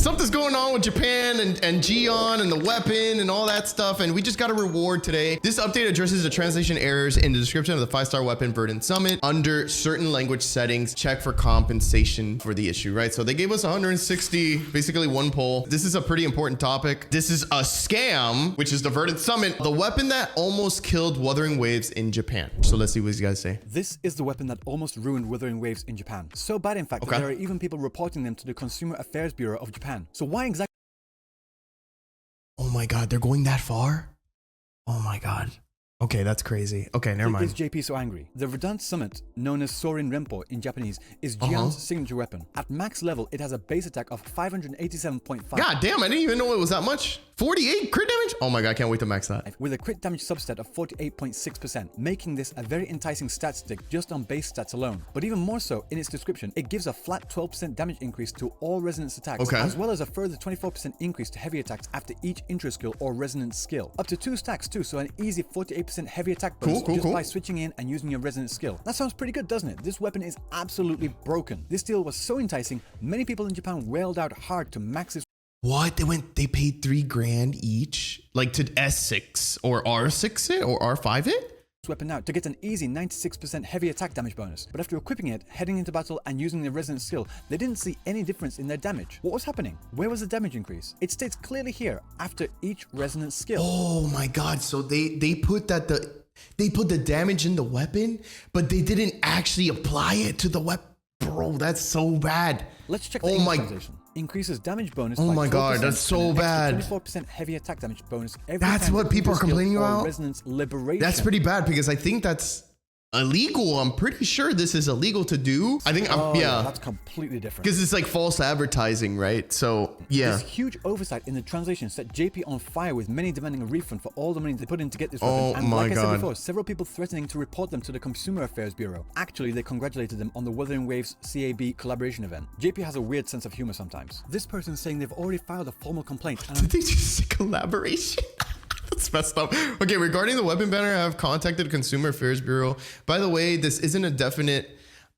something's going on with Japan and Gion and the weapon and all that stuff. And we just got a reward today. This update addresses the translation errors in the description of the 5-star weapon Verdant Summit. Under certain language settings, check for compensation for the issue, right? So they gave us 160, basically one poll. This is a pretty important topic. This is a scam, which is the Verdant Summit, the weapon that almost killed Wuthering Waves in Japan. So let's see what these guys say. This is the weapon that almost ruined Wuthering Waves in Japan. So bad, in fact, that there are even people reporting them to the Consumer Affairs Bureau of Japan. So why exactly? Oh my God, they're going that far? Oh my God. Okay, that's crazy. Okay, never mind. Is JP so angry? The Verdant Summit, known as Sorin Renpo in Japanese, is Jian's signature weapon. At max level, it has a base attack of 587.5. God damn, I didn't even know it was that much. 48 crit damage? Oh my God, I can't wait to max that. With a crit damage substat of 48.6%, making this a very enticing stat stick just on base stats alone. But even more so, in its description, it gives a flat 12% damage increase to all resonance attacks, as well as a further 24% increase to heavy attacks after each intro skill or resonance skill. Up to 2 stacks too, so an easy 48% heavy attack bonus by switching in and using your resonance skill. That sounds pretty good, doesn't it? This weapon is absolutely broken. This deal was so enticing, many people in Japan wailed out hard to max this. What? They paid $3 grand each? Like to S6 or R6 it or R5 it? Weapon out to get an easy 96% heavy attack damage bonus. But after equipping it, heading into battle and using the resonance skill, they didn't see any difference in their damage. What was happening? Where was the damage increase? It states clearly here, after each resonance skill. Oh my God, so they put that they put the damage in the weapon, but they didn't actually apply it to the weapon. Bro, that's so bad. Let's check the English translation. Increases damage bonus. Oh my God, that's so bad. 24% heavy attack damage bonus every That's time what people are complaining about. Resonance liberation. That's pretty bad because I think that's illegal. I'm pretty sure this is illegal to do. I think yeah, that's completely different because it's like false advertising, right? So yeah, this huge oversight in the translation set JP on fire, with many demanding a refund for all the money they put in to get this weapon. And like I said before, several people threatening to report them to the Consumer Affairs Bureau. Actually, they congratulated them on the Wuthering Waves CAB collaboration event. JP has a weird sense of humor sometimes. This person saying they've already filed a formal complaint. Did they just say collaboration? That's messed up. Okay, regarding the weapon banner, I have contacted Consumer Affairs Bureau. By the way, this isn't a definite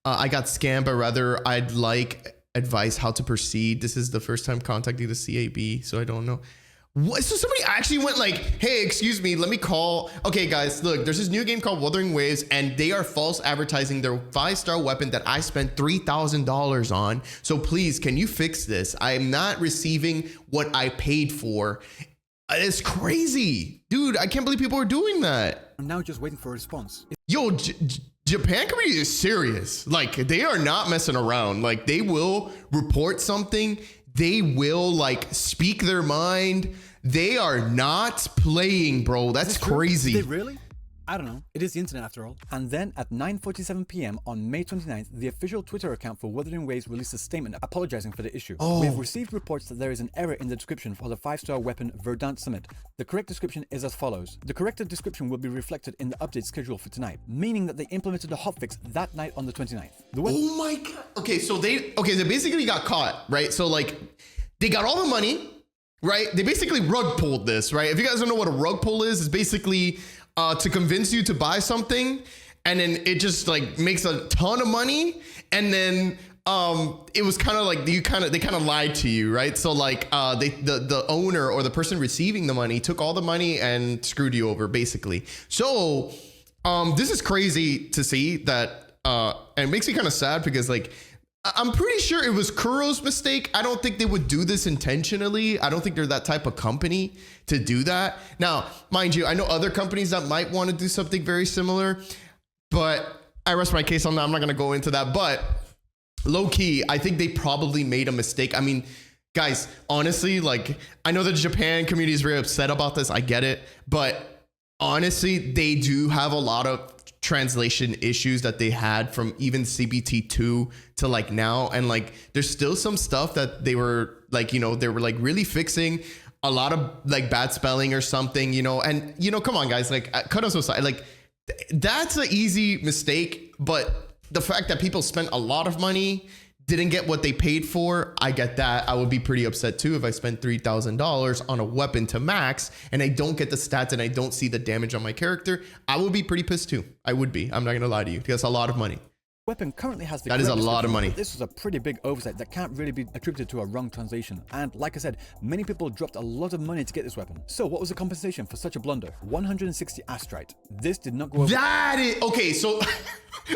I got scammed, but rather I'd like advice how to proceed. This is the first time contacting the CAB, so I don't know. What? So somebody actually went like, hey, excuse me, let me call. Okay, guys, look, there's this new game called Wuthering Waves, and they are false advertising their 5-star weapon that I spent $3,000 on. So please, can you fix this? I am not receiving what I paid for. It's crazy, dude. I can't believe people are doing that. I'm now just waiting for a response. Yo, Japan community is serious. Like, they are not messing around. Like, they will report something. They will like speak their mind. They are not playing, bro. That's crazy. Did they really? I don't know. It is the internet after all. And then at 9:47 p.m. on May 29th, the official Twitter account for Wuthering Waves released a statement apologizing for the issue. We've received reports that there is an error in the description for the 5-star weapon Verdant Summit. The correct description is as follows. The corrected description will be reflected in the update schedule for tonight, meaning that they implemented the hotfix that night on the 29th. Oh my God. Okay, so they basically got caught, right? So like they got all the money, right? They basically rug pulled this, right? If you guys don't know what a rug pull is, it's basically to convince you to buy something, and then it just like makes a ton of money, and then it was kind of like they kind of lied to you, right? So like the owner or the person receiving the money took all the money and screwed you over, basically. So this is crazy to see that, and it makes me kind of sad because like I'm pretty sure it was Kuro's mistake. I don't think they would do this intentionally. I don't think they're that type of company to do that. Now, mind you, I know other companies that might want to do something very similar, but I rest my case on that. I'm not going to go into that, but low key, I think they probably made a mistake. I mean, guys, honestly, like I know the Japan community is very upset about this. I get it, but honestly, they do have a lot of translation issues that they had from even CBT2 to like now, and like there's still some stuff that they were like, you know, they were like really fixing a lot of like bad spelling or something, you know. And you know, come on guys, like cut us aside, like that's an easy mistake, but the fact that people spent a lot of money, didn't get what they paid for, I get that. I would be pretty upset too if I spent $3,000 on a weapon to max and I don't get the stats and I don't see the damage on my character. I would be pretty pissed too. I would be. I'm not gonna lie to you because that's a lot of money. Weapon currently has the that is a lot of money. This was a pretty big oversight that can't really be attributed to a wrong translation. And like I said, many people dropped a lot of money to get this weapon. So what was the compensation for such a blunder? 160 astrite. This did not go over. That is okay. So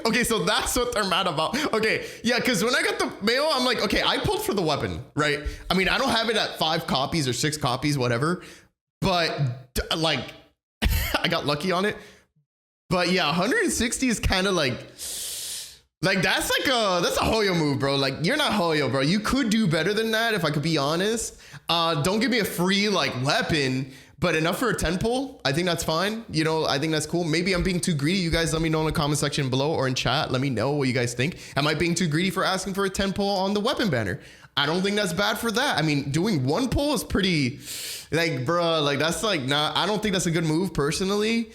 okay, so that's what they're mad about. Okay, yeah, because when I got the mail, I'm like, okay, I pulled for the weapon, right? I mean, I don't have it at 5 copies or 6 copies, whatever, but like I got lucky on it. But yeah, 160 is kind of like that's a Hoyo move, bro. Like, you're not Hoyo, bro. You could do better than that, if I could be honest. Don't give me a free like weapon, but enough for a 10 pull. I think that's fine. You know, I think that's cool. Maybe I'm being too greedy. You guys let me know in the comment section below or in chat. Let me know what you guys think. Am I being too greedy for asking for a 10 pull on the weapon banner? I don't think that's bad for that. I mean, doing 1 pull is pretty, like, bro, like that's like not, I don't think that's a good move personally.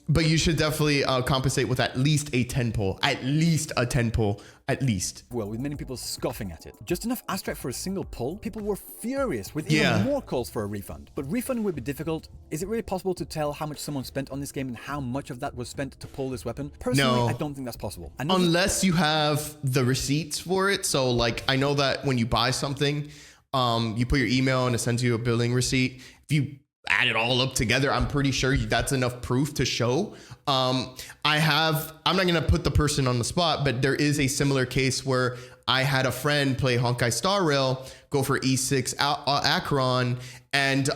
But you should definitely compensate with at least a 10 pull, at least a 10 pull, at least. Well, with many people scoffing at it. Just enough astrite for a single pull? People were furious with even more calls for a refund. But refunding would be difficult. Is it really possible to tell how much someone spent on this game and how much of that was spent to pull this weapon? Personally, I don't think that's possible. Unless you have the receipts for it. So like, I know that when you buy something, you put your email and it sends you a billing receipt. If you add it all up together, I'm pretty sure that's enough proof to show. I'm not gonna put the person on the spot, but there is a similar case where I had a friend play Honkai Star Rail, go for E6 Acheron, and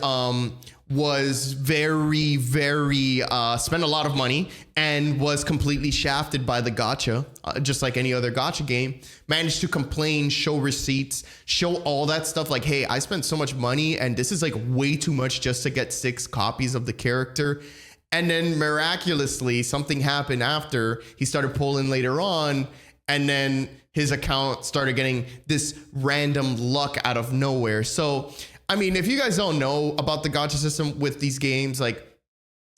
was very, spent a lot of money and was completely shafted by the gacha, just like any other gacha game. Managed to complain, show receipts, show all that stuff like, hey, I spent so much money and this is like way too much just to get 6 copies of the character. And then miraculously something happened after he started pulling later on, and then his account started getting this random luck out of nowhere. So I mean, if you guys don't know about the gacha system with these games, like,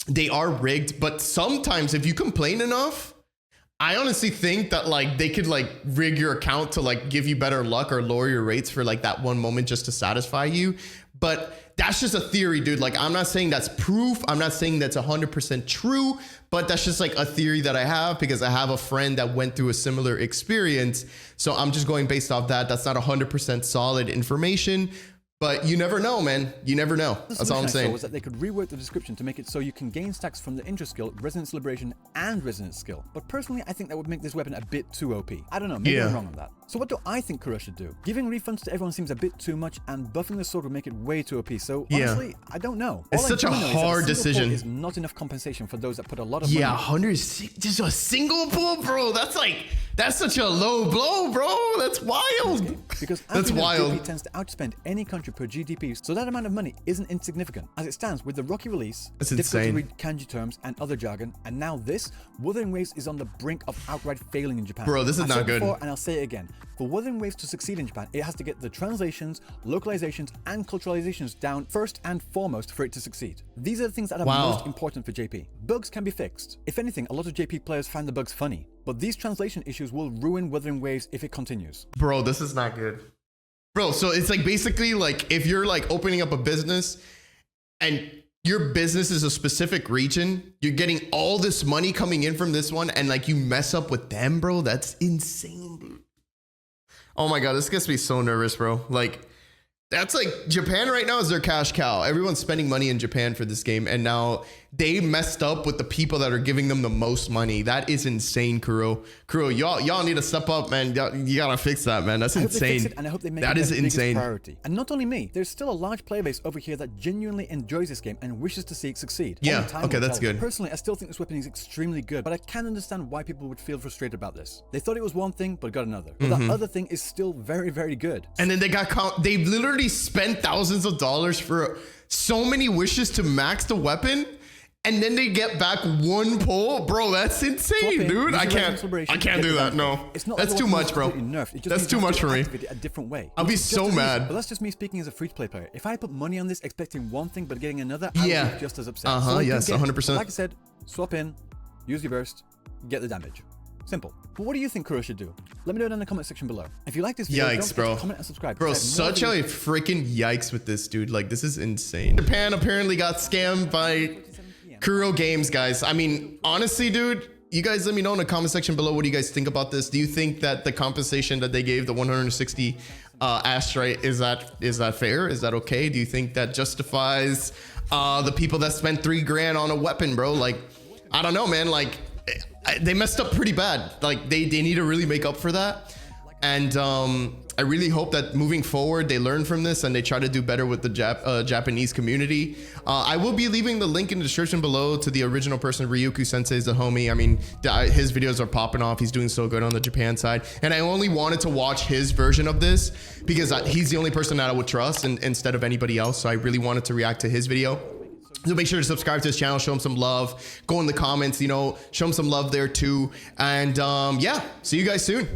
they are rigged, but sometimes if you complain enough, I honestly think that like they could like rig your account to like give you better luck or lower your rates for like that one moment just to satisfy you. But that's just a theory, dude. Like, I'm not saying that's proof. I'm not saying that's 100% true, but that's just like a theory that I have because I have a friend that went through a similar experience. So I'm just going based off that. That's not 100% solid information. But you never know, man. You never know. That's all I'm saying. Was that they could rework the description to make it so you can gain stacks from the intro skill, Resonance Liberation, and Resonance skill. But personally, I think that would make this weapon a bit too OP. I don't know, maybe I'm wrong on that. So what do I think Kuro should do? Giving refunds to everyone seems a bit too much, and buffing the sword would make it way too OP. So honestly, I don't know. It's such a hard decision. Is not enough compensation for those that put a lot of money. Yeah, 106, just a single pull, bro. That's such a low blow, bro. That's wild. Because that's wild. JP tends to outspend any country per GDP, so that amount of money isn't insignificant. As it stands, with the rocky release, that's difficult insane. to read kanji terms and other jargon, and now this, Wuthering Waves is on the brink of outright failing in Japan. Bro, this is not good. Before, and I'll say it again. For Wuthering Waves to succeed in Japan, it has to get the translations, localizations, and culturalizations down first and foremost for it to succeed. These are the things that are most important for JP. Bugs can be fixed. If anything, a lot of JP players find the bugs funny, but these translation issues will ruin Wuthering Waves if it continues. Bro, this is not good. Bro, so it's like basically like if you're like opening up a business and your business is a specific region, you're getting all this money coming in from this one, and like you mess up with them, bro, that's insane, dude. Oh my God, this gets me so nervous, bro. Like, that's like Japan right now is their cash cow. Everyone's spending money in Japan for this game, and now they messed up with the people that are giving them the most money. That is insane, Kuro. Kuro, y'all need to step up, man. You gotta fix that, man. That's insane. And I hope they make that it is their insane. Priority. And not only me, there's still a large player base over here that genuinely enjoys this game and wishes to see it succeed. Yeah, okay, that's good. Personally, I still think this weapon is extremely good, but I can understand why people would feel frustrated about this. They thought it was one thing, but got another. But that other thing is still very, very good. And then they literally spent thousands of dollars for so many wishes to max the weapon, and then they get back 1 pull, bro. That's insane, dude. I can't do that. No, that's too much, bro. That's too much for me. A different way. I'll be so mad. But that's just me speaking as a free-to-play player. If I put money on this expecting one thing but getting another, I would be just as upset. Yes, 100%. Like I said, swap in, use your burst, get the damage. Simple. But what do you think Kuro should do? Let me know down in the comment section below. If you like this video, don't forget to comment and subscribe. Bro, such a freaking yikes with this, dude. Like, this is insane. Japan apparently got scammed by Kuro Games, guys. I mean, honestly, dude, you guys let me know in the comment section below. What do you guys think about this? Do you think that the compensation that they gave the 160 Astrite is that fair? Is that okay? Do you think that justifies the people that spent $3 grand on a weapon, bro? Like, I don't know, man. Like, they messed up pretty bad. Like, they need to really make up for that. And I really hope that moving forward, they learn from this and they try to do better with the Japanese community. I will be leaving the link in the description below to the original person. Ryuku Sensei is the homie. I mean, his videos are popping off. He's doing so good on the Japan side. And I only wanted to watch his version of this because he's the only person that I would trust instead of anybody else. So I really wanted to react to his video. So make sure to subscribe to his channel, show him some love, go in the comments, you know, show him some love there too. And yeah, see you guys soon.